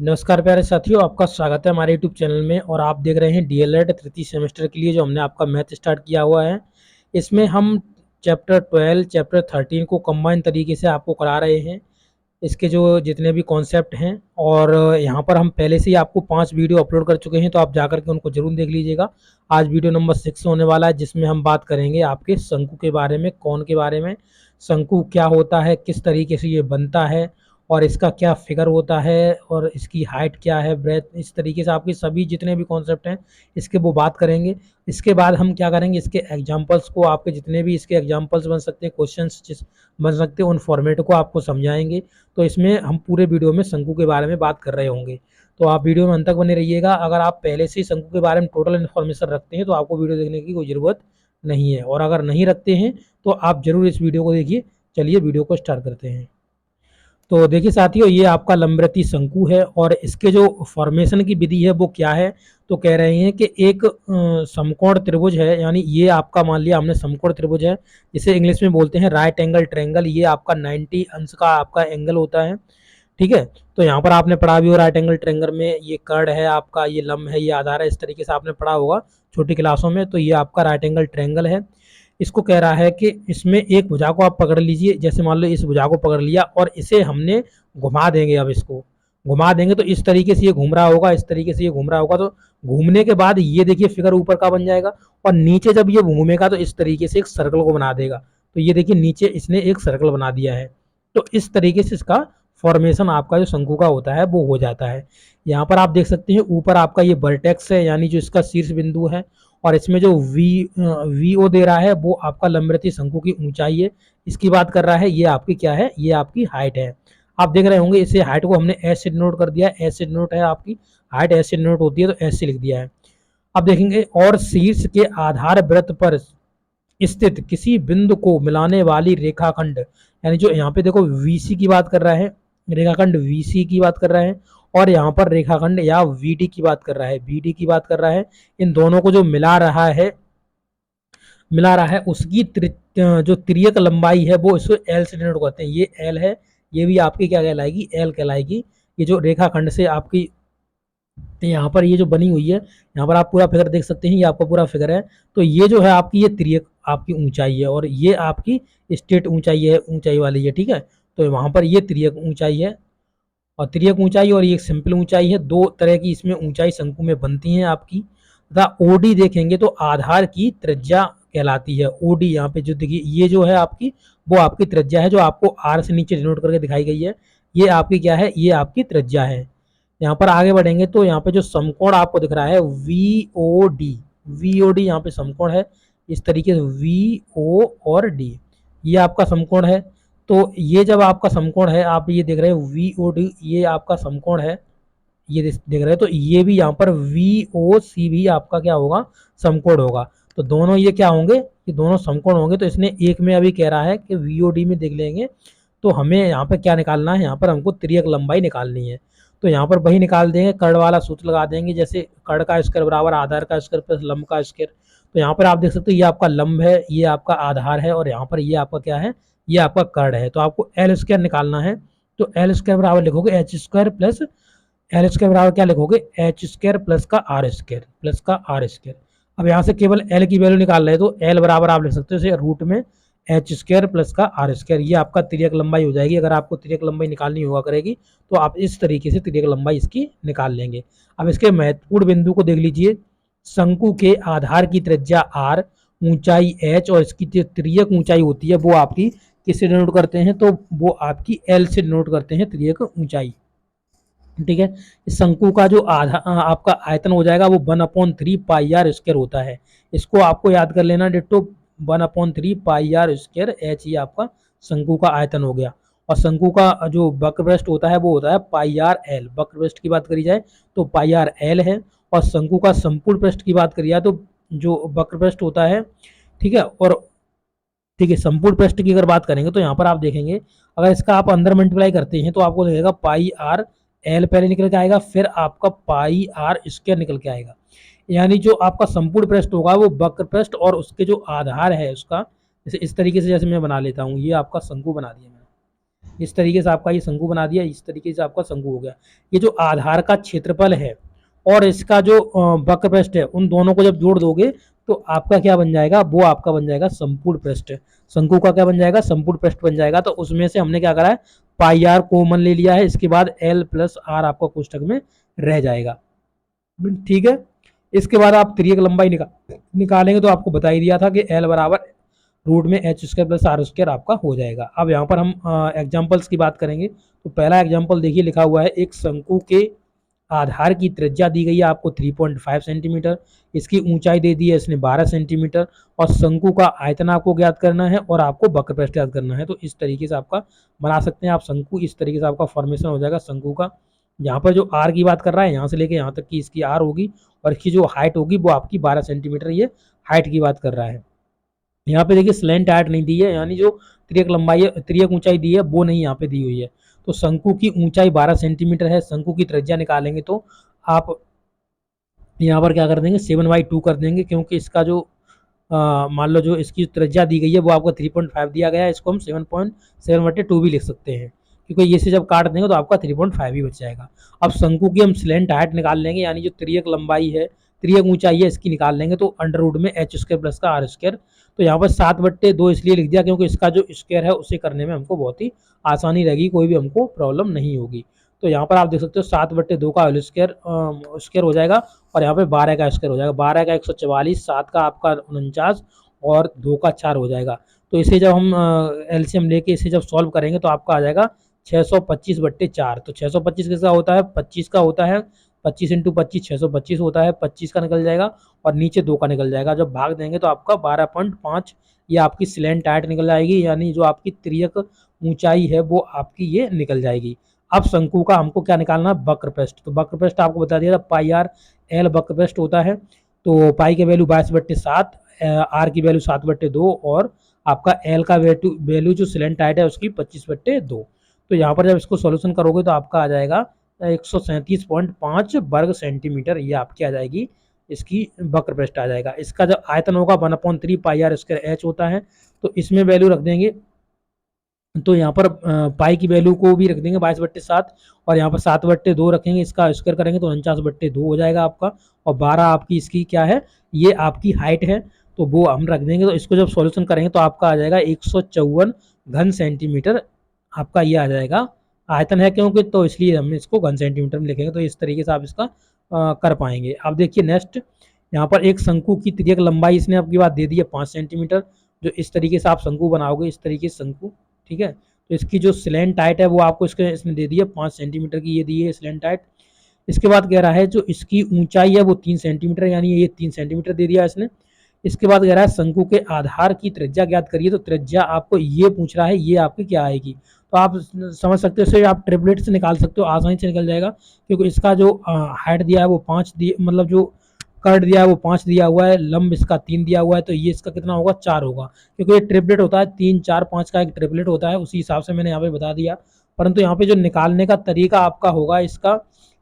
नमस्कार प्यारे साथियों, आपका स्वागत है हमारे यूट्यूब चैनल में। और आप देख रहे हैं डीएलएड तृतीय सेमेस्टर के लिए जो हमने आपका मैथ स्टार्ट किया हुआ है। इसमें हम चैप्टर 12 चैप्टर 13 को कंबाइन तरीके से आपको करा रहे हैं। इसके जो जितने भी कॉन्सेप्ट हैं, और यहाँ पर हम पहले से ही आपको 5 वीडियो अपलोड कर चुके हैं, तो आप जाकर के उनको जरूर देख लीजिएगा। आज वीडियो नंबर 6 होने वाला है, जिसमें हम बात करेंगे आपके शंकु के बारे में। कौन के बारे में? शंकु क्या होता है, किस तरीके से ये बनता है, और इसका क्या फिगर होता है, और इसकी हाइट क्या है, ब्रेथ, इस तरीके से आपके सभी जितने भी कॉन्सेप्ट हैं इसके वो बात करेंगे। इसके बाद हम क्या करेंगे, इसके एग्जांपल्स को, आपके जितने भी इसके एग्जांपल्स बन सकते हैं, क्वेश्चंस जिस बन सकते हैं, उन फॉर्मेट को आपको समझाएंगे। तो इसमें हम पूरे वीडियो में शंकु के बारे में बात कर रहे होंगे, तो आप वीडियो में अंत तक बने रहिएगा। अगर आप पहले से ही शंकु के बारे में टोटल इन्फॉर्मेशन रखते हैं तो आपको वीडियो देखने की कोई ज़रूरत नहीं है, और अगर नहीं रखते हैं तो आप ज़रूर इस वीडियो को देखिए। चलिए वीडियो को स्टार्ट करते हैं। तो देखिए साथियों, ये आपका लंबवृत्तीय शंकु है, और इसके जो फॉर्मेशन की विधि है वो क्या है। तो कह रहे हैं कि एक समकोण त्रिभुज है, यानी ये आपका मान लिया हमने समकोण त्रिभुज है, जिसे इंग्लिश में बोलते हैं राइट एंगल ट्रायंगल। ये आपका 90 अंश का आपका एंगल होता है, ठीक है। तो यहाँ पर आपने पढ़ा भी हो, राइट एंगल ट्रायंगल में ये कर्ण है आपका, ये लंब है, ये आधार है, इस तरीके से आपने पढ़ा होगा छोटी क्लासों में। तो ये आपका राइट एंगल ट्रायंगल है। इसको कह रहा है कि इसमें एक भुजा को आप पकड़ लीजिए, जैसे मान लो इस भुजा को पकड़ लिया, और इसे हमने घुमा देंगे। अब इसको घुमा देंगे तो इस तरीके से ये घूम रहा होगा, इस तरीके से ये घूम रहा होगा। तो घूमने के बाद ये देखिए फिगर ऊपर का बन जाएगा, और नीचे जब ये घूमेगा तो इस तरीके से एक सर्कल को बना देगा। तो ये देखिए नीचे इसने एक सर्कल बना दिया है। तो इस तरीके से इसका फॉर्मेशन आपका जो शंकु का होता है वो हो जाता है। यहाँ पर आप देख सकते हैं ऊपर आपका ये वर्टेक्स है, यानी जो इसका शीर्ष बिंदु है, और इसमें जो वी ओ दे रहा है वो आपका लंबवृत्तीय शंकु की ऊंचाई है, इसकी बात कर रहा है। ये आपकी क्या है, ये आपकी हाइट है। आप देख रहे होंगे इसे हाइट को हमने एस से डिनोट कर दिया, एस से डिनोट है आपकी हाइट, एस से डिनोट होती है तो एस से लिख दिया है। अब देखेंगे, और शीर्ष के आधार वृत्त पर स्थित किसी बिंदु को मिलाने वाली रेखाखंड, यानी जो यहाँ पे देखो वीसी की बात कर रहा है, रेखाखंड वीसी की बात कर रहा है, और यहाँ पर रेखाखंड या वीडी की बात कर रहा है, बीडी की बात कर रहा है। इन दोनों को जो मिला रहा है उसकी जो तिर्यक लंबाई है वो इसको एल से डिनोट करते हैं। ये एल है, ये भी आपकी क्या कहलाएगी, एल कहलाएगी। ये जो रेखाखंड से आपकी यहाँ पर ये जो बनी हुई है, यहाँ पर आप पूरा फिगर देख सकते हैं, ये आपका पूरा फिगर है। तो ये जो है आपकी ये तिर्यक आपकी ऊंचाई है, और ये आपकी स्टेट ऊंचाई है, ऊंचाई वाली है, ठीक है। तो वहाँ पर ये तिर्यक ऊंचाई है, और तिर्यक ऊंचाई और ये सिंपल ऊंचाई है। दो तरह की इसमें ऊंचाई शंकु में बनती हैं आपकी। तथा ओडी देखेंगे तो आधार की त्रिज्या कहलाती है। ओडी यहाँ पे जो देखिए ये जो है आपकी, वो आपकी त्रिज्या है, जो आपको आर से नीचे डिनोट करके दिखाई गई है। ये आपकी क्या है, ये आपकी त्रिज्या है। यहाँ पर आगे बढ़ेंगे तो यहाँ पे जो समकोण आपको दिख रहा है V O D, V O D यहाँ पे समकोण है, इस तरीके से वी ओ और डी, ये आपका समकोण है। तो ये जब आपका समकोण है, आप ये देख रहे हो वी ओ डी, ये आपका समकोण है, ये देख रहे हो। तो ये भी यहाँ पर वी ओ सी भी आपका क्या होगा, समकोण होगा। तो दोनों ये क्या होंगे, ये दोनों समकोण होंगे। तो इसने एक में अभी कह रहा है कि वी ओ डी में देख लेंगे। तो हमें यहाँ पर क्या निकालना है, यहाँ पर हमको तिर्यक लंबाई निकालनी है। तो यहाँ पर वही निकाल देंगे, कर्ण वाला सूत्र लगा देंगे, जैसे कर्ण का स्क्वायर बराबर आधार का स्क्वायर प्लस लंब का स्क्वायर। तो यहाँ पर आप देख सकते हो ये आपका लंब है, ये आपका आधार है, और यहाँ पर ये आपका क्या है, ये आपका कर्ण है। तो आपको एल स्क्वायर निकालना है। तो एल स्क्वायर बराबर लिखोगे H square plus, L square बराबर क्या लिखोगे, एच स्क्वायर प्लस का आर स्क्वायर, प्लस का आर स्क्वायर। अब यहाँ से केवल एल की वैल्यू निकाल रहे हैं, तो एल बराबर आप लिख सकते हो रूट में एच स्क्वायर प्लस का आर स्क्वायर। ये आपका तिर्यक लंबाई हो जाएगी। अगर आपको तिर्यक लंबाई निकालनी हुआ करेगी तो आप इस तरीके से तिर्यक लंबाई इसकी निकाल लेंगे। अब इसके महत्वपूर्ण बिंदु को देख लीजिए। शंकु के आधार की त्रिज्या आर, ऊंचाई एच, और इसकी जो तिर्यक ऊंचाई होती है वो आपकी किससे डिनोट करते हैं, तो वो आपकी एल से डिनोट करते हैं, तिर्यक ऊंचाई, ठीक है। इस शंकु का जो आधा आपका आयतन हो जाएगा वो 1/3 पाई आर स्क्वायर होता है। इसको आपको याद कर लेना ditto, 1/3 pi R square H, ये आपका शंकु का आयतन हो गया। और शंकु का जो वक्रपृष्ठ होता है वो होता है पाई आर एल। वक्रपृष्ठ की बात करी जाए तो पाई आर एल है, और शंकु का संपूर्ण पृष्ठ की बात करी जाए तो जो वक्रपृष्ठ होता है, ठीक है। और ठीक है, संपूर्ण पृष्ठ की अगर बात करेंगे तो यहाँ पर आप देखेंगे, अगर इसका आप अंदर मल्टीप्लाई करते हैं तो आपको लगेगा पाई आर एल पहले निकल के आएगा, फिर आपका पाई आर स्क्वायर निकल के आएगा। यानी जो आपका संपूर्ण पृष्ठ होगा वो वक्र पृष्ठ और उसके जो आधार है उसका, जैसे इस तरीके से जैसे मैं बना लेता हूँ, ये आपका शंकु बना दिया मैंने। इस तरीके से आपका ये शंकु बना दिया, इस तरीके से आपका शंकु हो गया। ये जो आधार का क्षेत्रफल है और इसका जो वक्र पृष्ठ है, उन दोनों को जब जोड़ दोगे तो आपका क्या बन जाएगा, वो आपका बन जाएगा संपूर्ण पृष्ठ। शंकु का क्या बन जाएगा, संपूर्ण पृष्ठ बन जाएगा। तो उसमें से हमने क्या करा है, पाई आर कॉमन ले लिया है, इसके बाद एल प्लस आर आपका कोष्टक में रह जाएगा। ठीक है, इसके बाद आप तिर्यक लंबाई निकालेंगे तो आपको बता ही दिया था कि एल बराबर रूट में H square plus R square आपका हो जाएगा। अब यहाँ पर हम एग्जाम्पल्स की बात करेंगे। तो पहला एग्जाम्पल देखिए, लिखा हुआ है एक शंकु के आधार की त्रिज्या दी गई है आपको 3.5 सेंटीमीटर, इसकी ऊंचाई दे दी है इसने 12 सेंटीमीटर, और शंकु का आयतन आपको ज्ञात करना है और आपको वक्र पृष्ठ ज्ञात करना है। तो इस तरीके से आपका बना सकते हैं आप शंकु, इस तरीके से आपका फॉर्मेशन हो जाएगा शंकु का। यहाँ पर जो आर की बात कर रहा है, यहाँ से लेके यहाँ तक की इसकी आर होगी, और इसकी जो हाइट होगी वो आपकी 12 सेंटीमीटर, ये हाइट की बात कर रहा है। यहाँ पे देखिए स्लैंट हाइट नहीं दी है, यानी जो त्रियक लंबाई है, त्रियक ऊंचाई दी है वो नहीं यहाँ पे दी हुई है। तो शंकु की ऊंचाई 12 सेंटीमीटर है, शंकु की त्रिज्या निकालेंगे तो आप यहाँ पर क्या कर देंगे, 7/2 कर देंगे, क्योंकि इसका जो मान लो जो इसकी त्रिज्या दी गई है वो आपको 3.5 दिया गया है, इसको हम 7.7/2 भी लिख सकते हैं, क्योंकि ये से जब काट देंगे तो आपका 3.5 ही बच जाएगा। अब शंकु की हम स्लैंट हाइट निकाल लेंगे, यानी जो त्रियक लंबाई है, त्रियक ऊंचाई है, इसकी निकाल लेंगे तो अंडर रूट में एच स्क्वायर प्लस का आर स्क्वायर। तो यहाँ पर 7/2 इसलिए लिख दिया क्योंकि इसका जो स्क्वायर है उसे करने में हमको बहुत ही आसानी रहेगी, कोई भी हमको प्रॉब्लम नहीं होगी। तो यहाँ पर आप देख सकते हो 7/2 का होल स्क्वायर स्क्वायर हो जाएगा, और यहाँ पे 12 का स्क्वायर हो जाएगा, 12 का 144, 7 का आपका 49 और 2 का 4 हो जाएगा। तो इसे जब हम एलसीएम लेके इसे जब सॉल्व करेंगे तो आपका आ जाएगा 625/4। तो 625 किसका होता है, 25 का होता है, 25 इंटू 25 625 होता है, 25 का निकल जाएगा और नीचे 2 का निकल जाएगा। जब भाग देंगे तो आपका 12.5 ये आपकी स्लैंट हाइट निकल जाएगी, यानी जो आपकी त्रियक ऊंचाई है वो आपकी ये निकल जाएगी। अब शंकु का हमको क्या निकालना है, वक्र पृष्ठ। तो वक्र पृष्ठ आपको बता दिया था, पाई आर एल वक्र पृष्ठ होता है। तो पाई की वैल्यू 22/7, आर की वैल्यू 7/2 और आपका एल का वैल्यू जो स्लैंट हाइट है उसकी 25/2। तो यहाँ पर जब इसको सॉल्यूशन करोगे तो आपका आ जाएगा 137.5 वर्ग सेंटीमीटर, ये आपकी आ जाएगी इसकी वक्र पृष्ठ आ जाएगा। इसका जब आयतन होगा 1/3 पाई आर स्क्वायर एच होता है, तो इसमें वैल्यू रख देंगे। तो यहाँ पर पाई की वैल्यू को भी रख देंगे 22/7, और यहाँ पर 7/2 रखेंगे, इसका स्क्वायर करेंगे तो 49/2 हो जाएगा आपका, और 12 आपकी इसकी क्या है, ये आपकी हाइट है, तो वो हम रख देंगे। तो इसको जब सॉल्यूशन करेंगे तो आपका आ जाएगा 154 घन सेंटीमीटर, आपका ये आ जाएगा। आयतन है क्योंकि, तो इसलिए हम इसको घन सेंटीमीटर में लिखेंगे, तो इस तरीके से आप इसका कर पाएंगे। अब देखिए नेक्स्ट, यहाँ पर एक शंकु की तिर्यक लंबाई इसने आपकी बात दे दी है 5 सेंटीमीटर। जो इस तरीके से आप शंकु बनाओगे, इस तरीके से शंकु, ठीक है। तो इसकी जो स्लैंट हाइट है वो आपको इसने दे दी है 5 सेंटीमीटर की, ये दी है स्लैंट हाइट। इसके बाद कह रहा है जो इसकी ऊंचाई है वो 3 सेंटीमीटर, यानी ये 3 सेंटीमीटर दे दिया इसने। इसके बाद कह रहा है शंकु के आधार की त्रिज्या ज्ञात करिए। तो त्रिज्या आपको ये पूछ रहा है, ये आपकी क्या आएगी। तो आप समझ सकते हो, इसे आप ट्रिपलेट से निकाल सकते हो, आसानी से निकल जाएगा, क्योंकि इसका जो हाइट दिया है वो 5 मतलब जो कर्ड दिया है वो 5 दिया हुआ है, लंब इसका 3 दिया हुआ है, तो ये इसका कितना होगा, 4 होगा, क्योंकि ये ट्रिपलेट होता है, 3 4 5 का एक ट्रिपलेट होता है, उसी हिसाब से मैंने यहाँ पे बता दिया। परंतु यहाँ पे जो निकालने का तरीका आपका होगा, इसका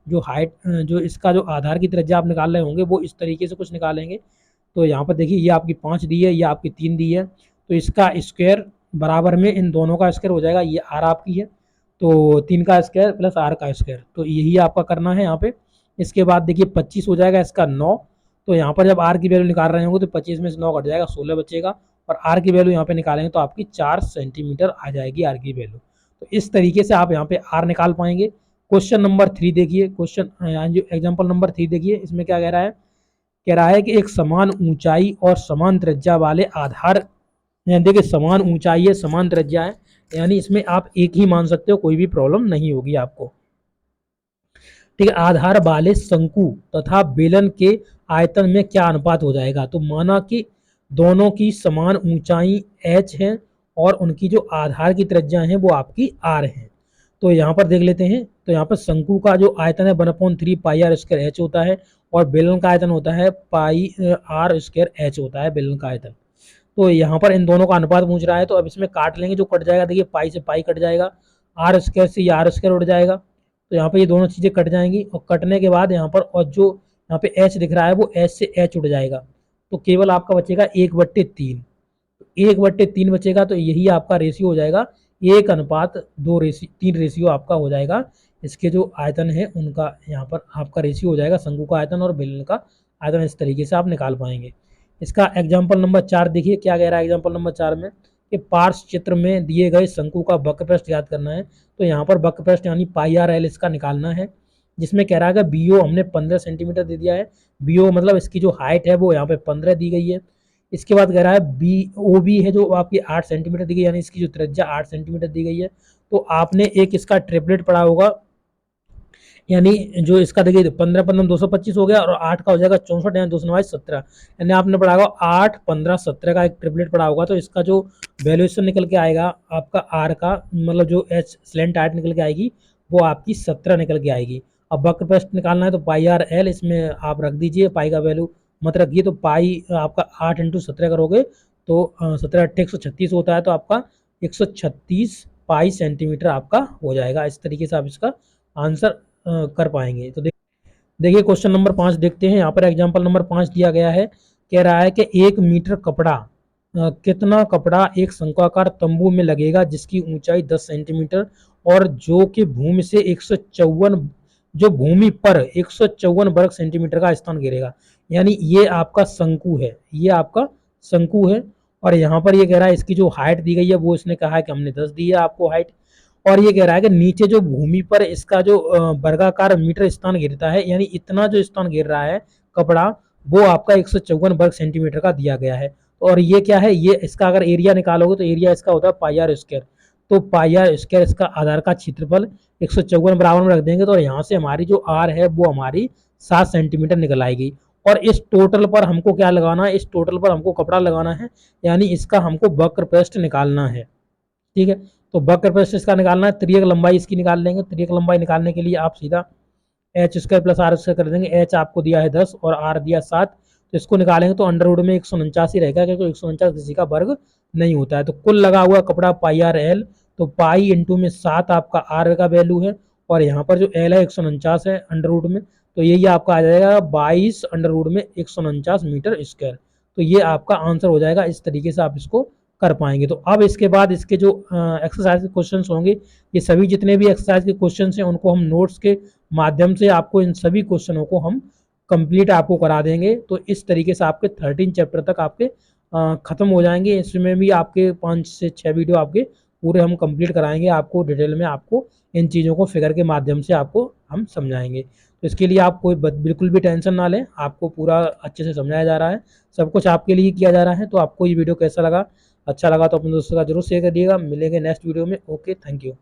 जो हाइट, जो इसका जो आधार की त्रिज्या आप निकाल रहे होंगे वो इस तरीके से कुछ निकालेंगे। तो यहाँ पर देखिए ये आपकी 5 दी है, ये आपकी 3 दी है, तो इसका स्क्वायर बराबर में इन दोनों का स्क्वायर हो जाएगा, ये आर आपकी है, तो 3 का स्क्वायर प्लस आर का स्क्वायर, तो यही आपका करना है यहाँ पे। इसके बाद देखिए 25 हो जाएगा इसका 9, तो यहाँ पर जब आर की वैल्यू निकाल रहे होंगे तो 25 में से 9 कट जाएगा, 16 बचेगा, और आर की वैल्यू यहाँ पे निकालेंगे तो आपकी 4 सेंटीमीटर आ जाएगी आर की वैल्यू। तो इस तरीके से आप यहाँ पे आर निकाल पाएंगे। क्वेश्चन नंबर 3 देखिए, क्वेश्चन एग्जाम्पल नंबर 3 देखिए, इसमें क्या कह रहा है कि एक समान ऊंचाई और समान त्रिज्या वाले आधार, देखिए समान ऊंचाई है, समान त्रिज्या है, यानी इसमें आप एक ही मान सकते हो, कोई भी प्रॉब्लम नहीं होगी आपको, ठीक है। आधार वाले शंकु तथा बेलन के आयतन में क्या अनुपात हो जाएगा। तो माना कि दोनों की समान ऊंचाई h है और उनकी जो आधार की त्रिज्या है वो आपकी r है। तो यहाँ पर देख लेते हैं, तो यहाँ पर शंकु का जो आयतन है 1/3 पाई आर स्क्वायर h होता है, और बेलन का आयतन होता है पाई आर स्क्वायर h होता है बेलन का आयतन। तो यहाँ पर इन दोनों का अनुपात पूछ रहा है, तो अब इसमें काट लेंगे, जो कट जाएगा देखिए पाई से पाई कट जाएगा, आर स्क्वायर से ये आर स्क्वायर उठ जाएगा, तो यहाँ पे ये दोनों चीज़ें कट जाएंगी, और कटने के बाद यहाँ पर और जो यहाँ पे h दिख रहा है वो h से h उठ जाएगा, तो केवल आपका बचेगा 1/3, 1/3 बचेगा, तो यही आपका रेशियो हो जाएगा 1:3 रेशियो आपका हो जाएगा। इसके जो आयतन है उनका यहाँ पर आपका रेशियो हो जाएगा, शंकु का आयतन और बेलन का आयतन। इस तरीके से आप निकाल पाएंगे। इसका एग्जाम्पल नंबर 4 देखिए क्या कह रहा है एग्जाम्पल नंबर 4 में कि पार्श्व चित्र में दिए गए शंकु का वक्रपृष्ठ ज्ञात करना है। तो यहाँ पर वक्रपृष्ठ यानी पाई आर एल इसका निकालना है, जिसमें कह रहा है कि बीओ हमने 15 सेंटीमीटर दे दिया है। बीओ मतलब इसकी जो हाइट है वो यहाँ पे 15 दी गई है। इसके बाद कह रहा है बी ओ बी है जो आपकी 8 सेंटीमीटर दी गई, यानी इसकी जो त्रिज्या 8 सेंटीमीटर दी गई है। तो आपने एक इसका ट्रिपलेट पढ़ा होगा, यानी जो इसका देखिए 15 15 225 हो गया और 8 का हो जाएगा 64, यानी 2 17, यानी आपने पढ़ा होगा 8 15 17 का एक ट्रिपलेट पढ़ा होगा। तो इसका जो वैल्यूएशन निकल के आएगा आपका आर का, मतलब जो एच स्लैंट हाइट निकल के आएगी वो आपकी 17 निकल के आएगी। अब वक्रपृष्ठ निकालना है तो पाई आर एल इसमें आप रख दीजिए, पाई का वैल्यू मत रखिए। तो पाई आपका 8 इंटू 17 करोगे तो 17 8 136 होता है, तो आपका 136 पाई सेंटीमीटर आपका हो जाएगा। इस तरीके से आप इसका आंसर कर पाएंगे। तो देखिए क्वेश्चन नंबर 5 देखते हैं। यहाँ पर एग्जांपल नंबर 5 दिया गया है, कह रहा है कि 1 मीटर कपड़ा कितना कपड़ा एक शंक्वाकार तंबू में लगेगा जिसकी ऊंचाई 10 सेंटीमीटर और जो कि भूमि से 154 जो भूमि पर 154 वर्ग सेंटीमीटर का स्थान घेरेगा। यानी ये आपका शंकु है, ये आपका शंकु है। और यहाँ पर ये कह रहा है इसकी जो हाइट दी गई है वो इसने कहा है कि हमने 10 दी है आपको हाइट। और ये कह रहा है कि नीचे जो भूमि पर इसका जो वर्गाकार मीटर स्थान घेरता है, यानी इतना जो स्थान घेर रहा है कपड़ा, वो आपका 154 वर्ग सेंटीमीटर का दिया गया है। और ये क्या है, ये इसका अगर एरिया निकालोगे तो एरिया इसका होता है पाई आर स्क्वायर। तो पाई आर स्क्वायर इसका आधार का क्षेत्रफल 154 बराबर में रख देंगे तो यहाँ से हमारी जो आर है वो हमारी 7 सेंटीमीटर निकल आएगी। और इस टोटल पर हमको क्या लगाना है, इस टोटल पर हमको कपड़ा लगाना है, यानी इसका हमको वक्रपृष्ठ निकालना है। ठीक है, तो वक्रपृष्ठ इसका निकालना है, त्रियक लंबाई इसकी निकाल लेंगे। त्रियक लंबाई निकालने के लिए आप सीधा H square plus R square कर देंगे। एच आपको दिया है 10 और आर दिया 7, तो इसको निकालेंगे तो अंडर रूट में 149 ही रहेगा, क्योंकि 149 किसी का वर्ग नहीं होता है। तो कुल लगा हुआ कपड़ा पाई आर एल, तो पाई इंटू में 7 आपका आर का वैल्यू है, और यहाँ पर जो एल है 149 है अंडर रूट में, तो यही आपका आ जाएगा 22 अंडर रूट में 149 मीटर स्क्वायर। तो ये आपका आंसर हो जाएगा। इस तरीके से आप इसको कर पाएंगे। तो अब इसके बाद इसके जो एक्सरसाइज के क्वेश्चन होंगे, ये सभी जितने भी एक्सरसाइज के क्वेश्चन हैं उनको हम नोट्स के माध्यम से आपको इन सभी क्वेश्चनों को हम कंप्लीट आपको करा देंगे। तो इस तरीके से आपके 13 चैप्टर तक आपके खत्म हो जाएंगे। इसमें भी आपके 5 से 6 वीडियो आपके पूरे हम कंप्लीट कराएंगे, आपको डिटेल में आपको इन चीज़ों को फिगर के माध्यम से आपको हम समझाएंगे। तो इसके लिए आप कोई बिल्कुल भी टेंशन ना लें, आपको पूरा अच्छे से समझाया जा रहा है, सब कुछ आपके लिए किया जा रहा है। तो आपको ये वीडियो कैसा लगा, अच्छा लगा तो अपने दोस्तों का जरूर शेयर करिएगा। मिलेंगे नेक्स्ट वीडियो में। Okay, thank you.